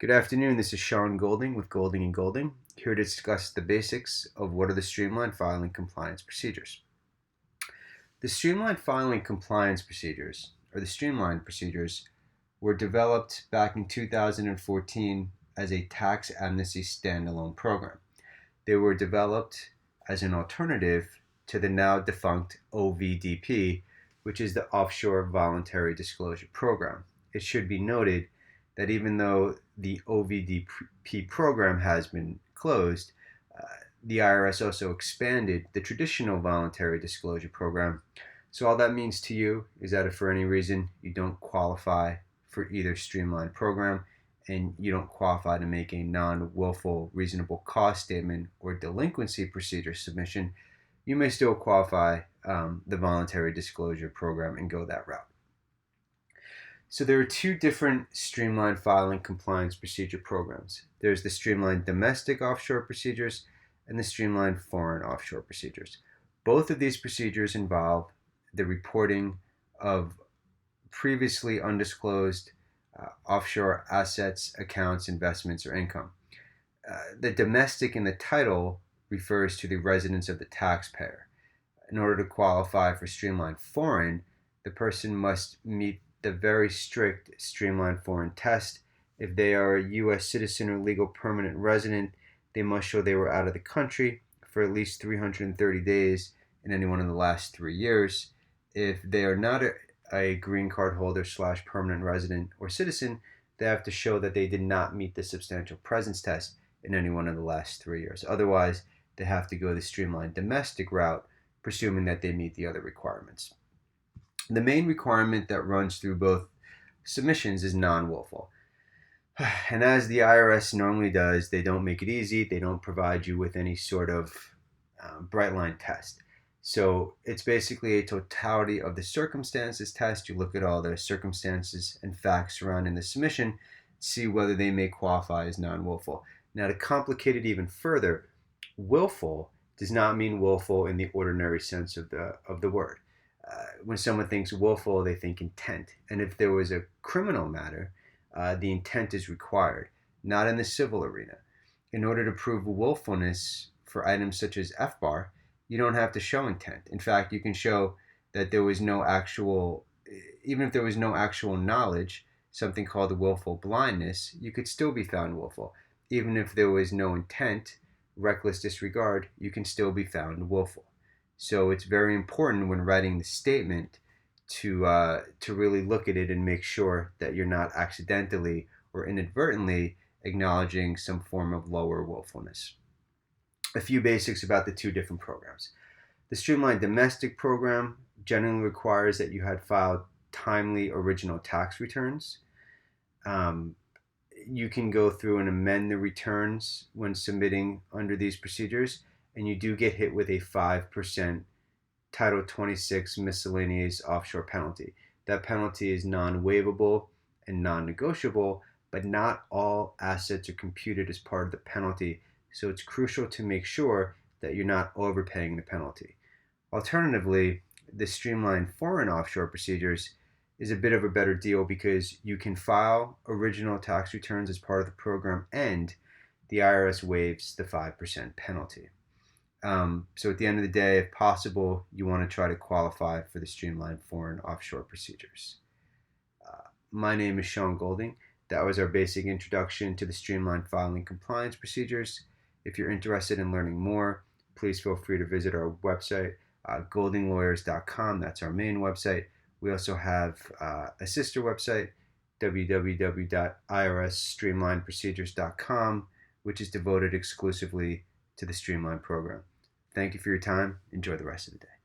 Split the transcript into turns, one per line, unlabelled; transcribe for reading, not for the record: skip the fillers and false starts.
Good afternoon, this is Sean Golding with Golding & Golding, here to discuss the basics of what are the streamlined filing compliance procedures. The streamlined filing compliance procedures, or the streamlined procedures, were developed back in 2014 as a tax amnesty standalone program. They were developed as an alternative to the now defunct OVDP, which is the Offshore Voluntary Disclosure Program. It should be noted that even though the OVDP program has been closed, the IRS also expanded the traditional voluntary disclosure program. So all that means to you is that if for any reason you don't qualify for either streamlined program and you don't qualify to make a non-willful reasonable cost statement or delinquency procedure submission, you may still qualify the voluntary disclosure program and go that route. So there are two different streamlined filing compliance procedure programs. There's the streamlined domestic offshore procedures and the streamlined foreign offshore procedures. Both of these procedures involve the reporting of previously undisclosed offshore assets, accounts, investments, or income. The domestic in the title refers to the residence of the taxpayer. In order to qualify for streamlined foreign, the person must meet the very strict streamlined foreign test. If they are a U.S. citizen or legal permanent resident, they must show they were out of the country for at least 330 days in any one of the last 3 years. If they are not a green card holder / permanent resident or citizen, they have to show that they did not meet the substantial presence test in any one of the last 3 years. Otherwise, they have to go the streamlined domestic route, presuming that they meet the other requirements. The main requirement that runs through both submissions is non-willful. And as the IRS normally does, they don't make it easy. They don't provide you with any sort of bright line test. So it's basically a totality of the circumstances test. You look at all the circumstances and facts surrounding the submission, see whether they may qualify as non-willful. Now, to complicate it even further, willful does not mean willful in the ordinary sense of the word. When someone thinks willful, they think intent. And if there was a criminal matter, the intent is required, not in the civil arena. In order to prove willfulness for items such as FBAR, you don't have to show intent. In fact, you can show that there was no actual, even if there was no actual knowledge, something called willful blindness, you could still be found willful. Even if there was no intent, reckless disregard, you can still be found willful. So it's very important when writing the statement to really look at it and make sure that you're not accidentally or inadvertently acknowledging some form of lower willfulness. A few basics about the two different programs. The streamlined domestic program generally requires that you had filed timely original tax returns. You can go through and amend the returns when submitting under these procedures, and you do get hit with a 5% Title 26 miscellaneous offshore penalty. That penalty is non-waivable and non-negotiable, but not all assets are computed as part of the penalty, so it's crucial to make sure that you're not overpaying the penalty. Alternatively, the streamlined foreign offshore procedures is a bit of a better deal because you can file original tax returns as part of the program and the IRS waives the 5% penalty. So at the end of the day, if possible, you want to try to qualify for the streamlined foreign offshore procedures. My name is Sean Golding. That was our basic introduction to the streamlined filing compliance procedures. If you're interested in learning more, please feel free to visit our website, goldinglawyers.com. That's our main website. We also have a sister website, www.irsstreamlinedprocedures.com, which is devoted exclusively to the Streamlined program. Thank you for your time. Enjoy the rest of the day.